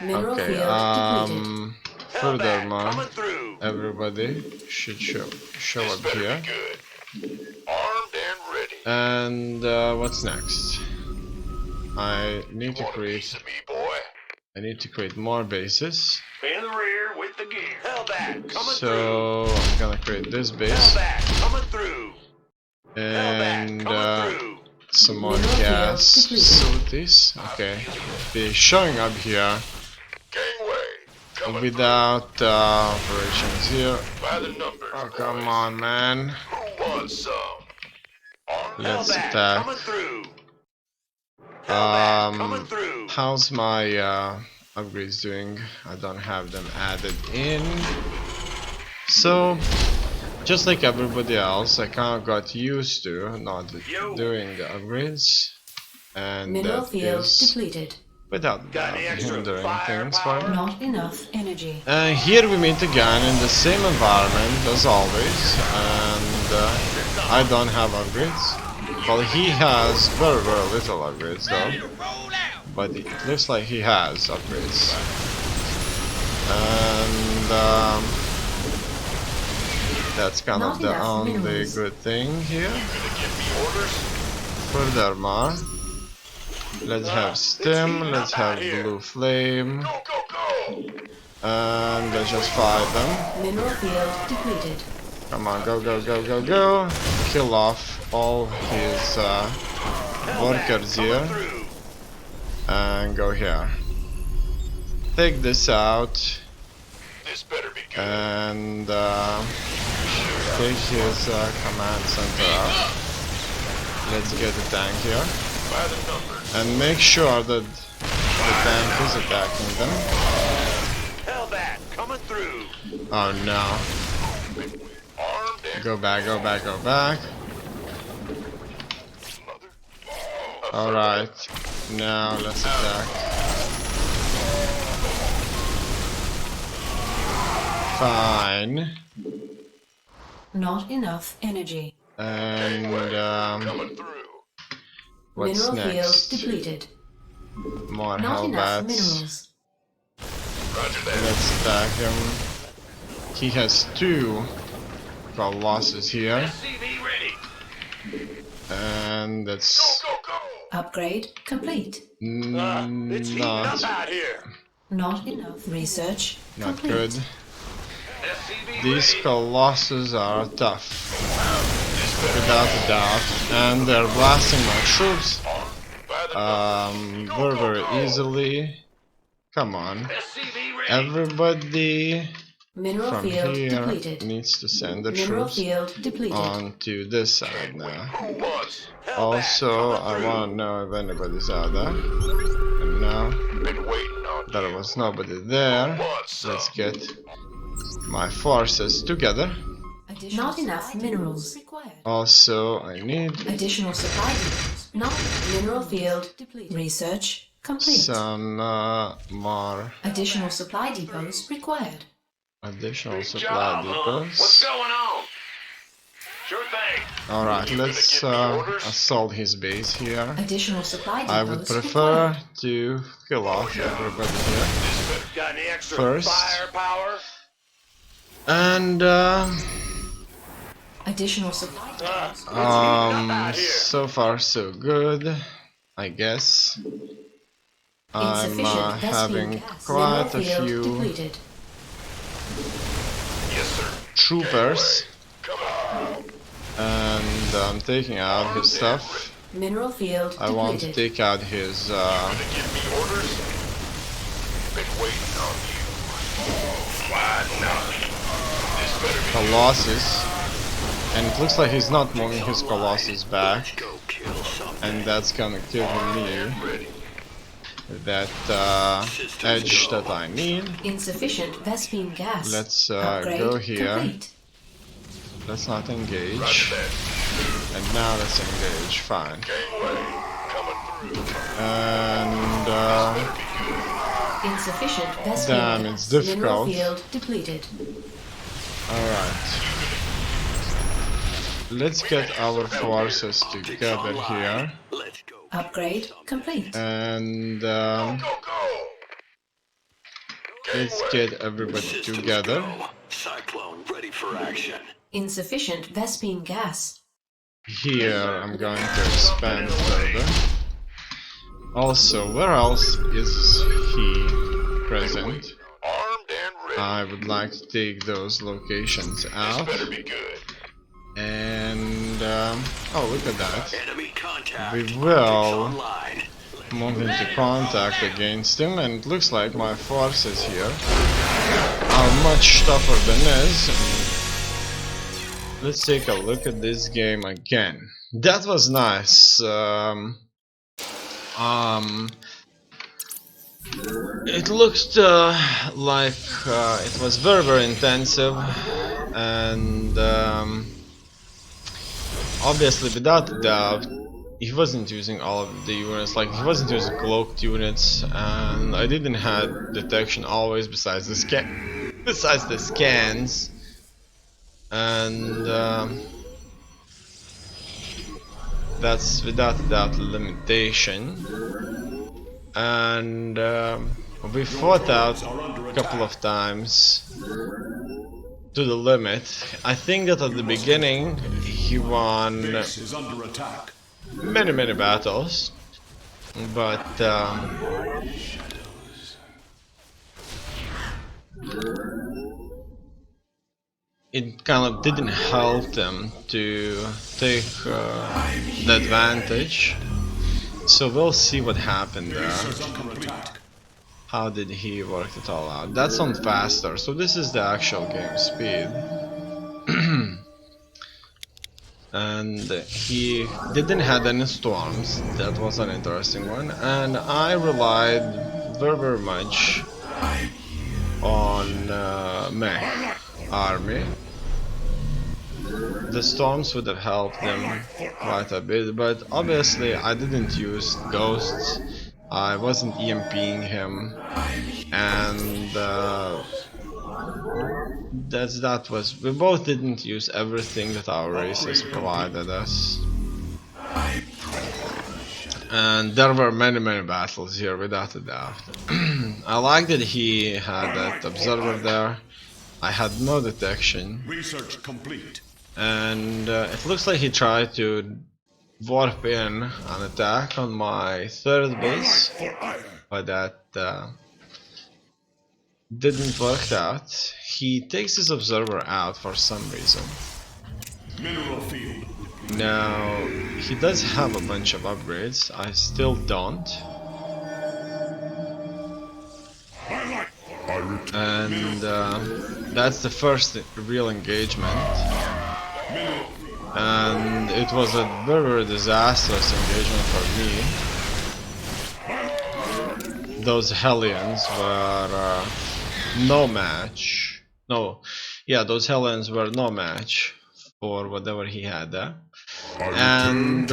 Mineral Okay, field depleted. furthermore, Coming through. everybody should show This up better here. be good. Armed and ready. And what's next? I need to Want a create. piece of me, boy? I need to create more bases. In the rear with the gear. Hellbat coming through. So I'm gonna create this base Hellbat coming through. and Coming through. some more Mineral gas field depleted. facilities. Okay, they're showing up here Gangway coming without operations here. through. By the numbers. Oh come on, man! Who wants some? Armed Let's Hellbat attack. coming through. Hellbat coming Um, through. how's my upgrades doing? I don't have them added in. So, just like everybody else, I kind of got used to not doing the upgrades, and Mineral that field is depleted. without Got any extra hindering things for firepower? me. Not enough energy. Here we meet again in the same environment as always, and I don't have upgrades. Well, he has very little upgrades though, but it looks like he has upgrades. And that's kind Not of the enough only minerals. good thing here. Gonna give me orders? Furthermore, let's have Stim, let's have Blue Flame, Go, go, go! and let's just fight them. Mineral field depleted. Come on, go, go, go, go, go. Kill off all his workers here. Through. And go here. Take this out This better be good. and take his command center out. Let's get the tank here By the numbers. and make sure that the tank is attacking them. Hellbat coming through. Oh no. Armed and Go back, go back, go back. Alright. Now let's attack. Fine. Not enough energy. And coming through. what's Mineral field next? depleted. More Not enough Hellbats. minerals. Roger that. Let's attack him. He has 2 Colossus here, CV ready. and Go, that's go, go! Upgrade complete. It's heating up not out here. Not enough research not complete. good. SCV These ready. Colossus are tough, without a doubt, and they're blasting my troops By the very easily. Come on, SCV ready. everybody Mineral from field here depleted. needs to send the Mineral troops field depleted. onto this side now. Who wants? Hellbat Also, coming I through. want to know if anybody's out there. And now Been waiting on there you. was nobody there, Want some? let's get my forces together. Not enough minerals required. Also, I need Additional supply depots. Not mineral field depleted. Research complete. some more Additional supply depots required. additional Big supply job, huh? What's depots. going on? Sure thing. Alright, You gonna let's give me orders? assault his base here. Additional supply depots I would prefer required. to kill off everybody here. Got any extra First. firepower? And Additional supply depots. It's heating up out here. so far so good, I guess. I'm Insufficient vest having fuel gas. quite a Mineral field few depleted. Yes, sir. troopers, Come on. and I'm taking out his stuff. Mineral field I want to depleted. take out his Gonna give me orders? Been waiting on you. Why not? This better be Colossus, and it looks like he's not moving his Colossus back, Go kill something. and that's gonna give me ready. that edge that I need. Insufficient Vespine gas. Let's Upgrade go here. complete. Let's not engage. And now let's engage. Fine. And Insufficient Vespine damn, gas. it's difficult. Mineral field depleted. Alright. Let's get our forces together here. Let's go. Upgrade complete. And let's get everybody Systems together. go. Cyclone ready for action. Insufficient Vespine gas. Here I'm going to expand further. Also, where else is he present? Armed and ready. I would like to take those locations out. Better be good. And oh, look at that. Enemy contact. We Optics will online. move into contact against him, and it looks like my forces here are much tougher than his. Let's take a look at this game again. That was nice. It looked like it was very intensive, and obviously without a doubt he wasn't using all of the units, like he wasn't using cloaked units, and I didn't have detection always besides the scans, and that's without a doubt a limitation. And we fought out a couple of times to the limit. I think that at the beginning he won many battles, but it kind of didn't help them to take the advantage. So we'll see what happened there. How did he work it all out? That's on faster, so this is the actual game speed. And he didn't have any storms. That was an interesting one. And I relied very much on mech army. The storms would have helped them quite a bit, but obviously I didn't use ghosts. I wasn't EMPing him, and we both didn't use everything that our races provided us. And there were many battles here without a doubt. I like that he had that observer there. I had no detection. Research complete. And it looks like he tried to warp in an attack on my third base, but that didn't work out. He takes his observer out for some reason. Mineral field. Now, he does have a bunch of upgrades. I still don't. And that's the first real engagement. And it was a very disastrous engagement for me. Those Hellions were no match. Those Hellions were no match for whatever he had there. And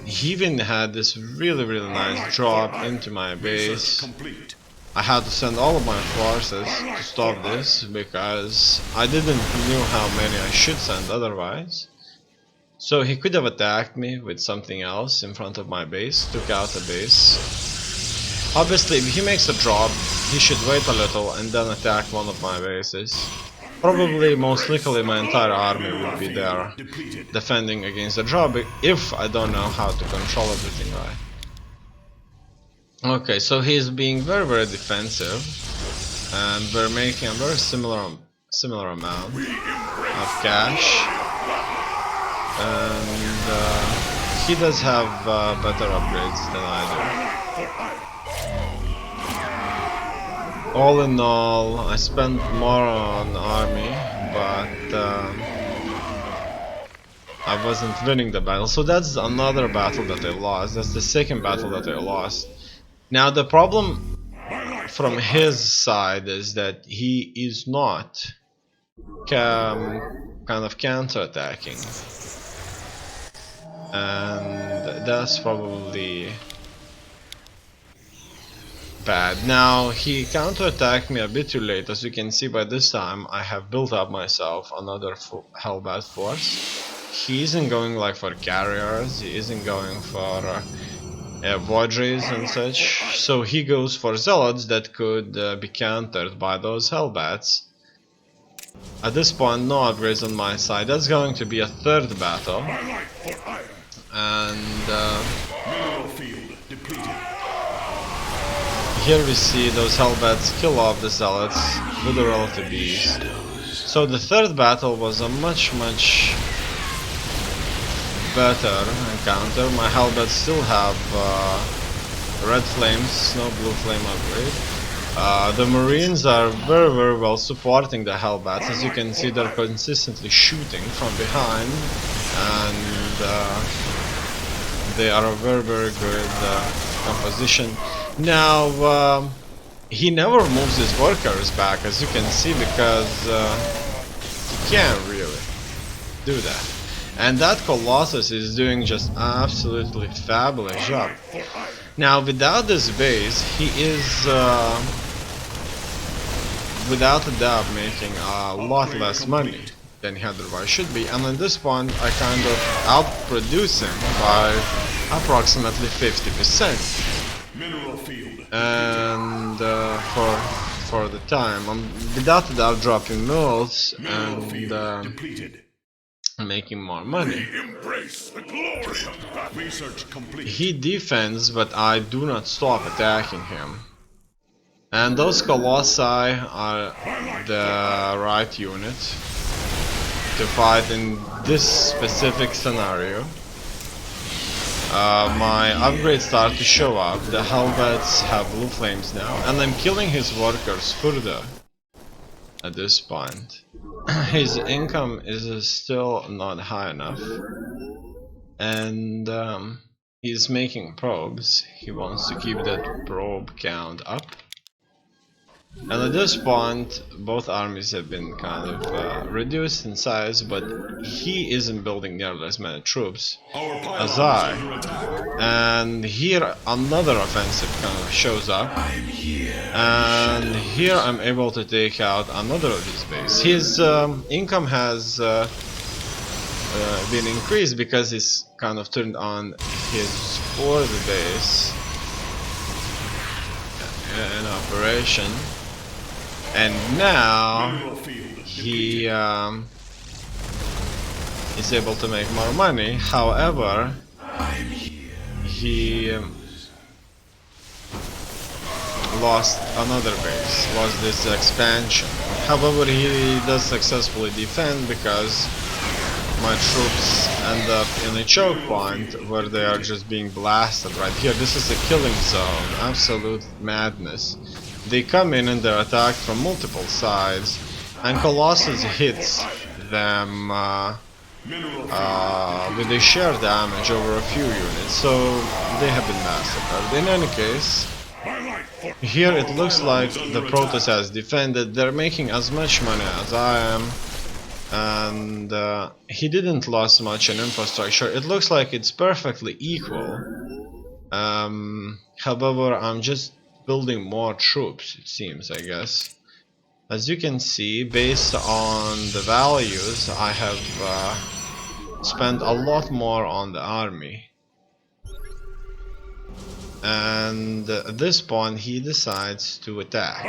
he even had this really nice drop into my base. I had to send all of my forces to stop this because I didn't know how many I should send otherwise. So he could have attacked me with something else in front of my base, took out the base. Obviously if he makes a drop, he should wait a little and then attack one of my bases. Probably, most likely, my entire army would be there defending against the drop if I don't know how to control everything right. Okay, so he's being very defensive, and we're making a very similar amount of cash, and he does have better upgrades than I do. All in all, I spent more on army, but I wasn't winning the battle. So that's another battle that I lost. That's the second battle that I lost. Now the problem from his side is that he is not kind of counter-attacking, and that's probably bad. Now he counter-attacked me a bit too late. As you can see, by this time I have built up myself another Hellbat force. He isn't going like for carriers, he isn't going for Voidries and such, so he goes for zealots that could be countered by those Hellbats. At this point, no upgrades on my side. That's going to be a third battle, and here we see those Hellbats kill off the zealots with a relative ease. So the third battle was a much better encounter. My Hellbats still have red flames, no blue flame upgrade. The Marines are very well supporting the Hellbats. As you can see, they're consistently shooting from behind, and they are a very good composition. Now he never moves his workers back, as you can see, because he can't really do that. And that Colossus is doing just absolutely fabulous job. Now without this base, he is without a doubt making a lot less money than he otherwise should be, and at this point I kind of outproduce him by approximately 50%. And for the time, I'm without a doubt dropping mills and making more money. He defends, but I do not stop attacking him. And those Colossi are the right unit to fight in this specific scenario. My upgrades start to show up. The Hellbats have blue flames now, and I'm killing his workers further at this point. His income is still not high enough, and he's making probes. He wants to keep that probe count up. And at this point, both armies have been kind of reduced in size, but he isn't building nearly as many troops as I. And here another offensive kind of shows up, and here I'm able to take out another of his bases. His income has been increased because he's kind of turned on his fourth base in operation. And now he is able to make more money. However, he lost another base, lost this expansion. However, he does successfully defend because my troops end up in a choke point where they are just being blasted right here. This is a killing zone, absolute madness. They come in and they're attacked from multiple sides, and Colossus hits them with a sheer damage over a few units, so they have been massacred. In any case, here it looks like the Protoss has defended. They're making as much money as I am, and he didn't lose much in infrastructure. It looks like it's perfectly equal. However, I'm just building more troops, it seems, I guess. As you can see, based on the values, I have spent a lot more on the army. And at this point, he decides to attack.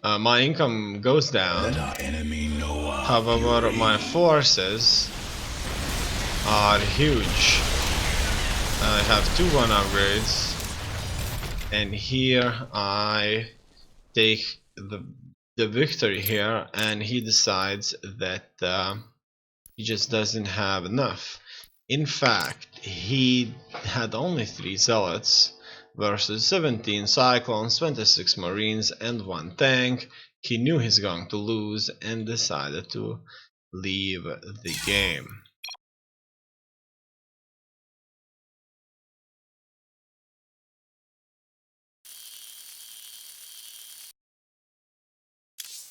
My income goes down. However, my forces are huge. I have 2 1 upgrades. And here I take the victory here, and he decides that he just doesn't have enough. In fact, he had only 3 zealots versus 17 cyclones, 26 marines, and 1 tank. He knew he's going to lose and decided to leave the game.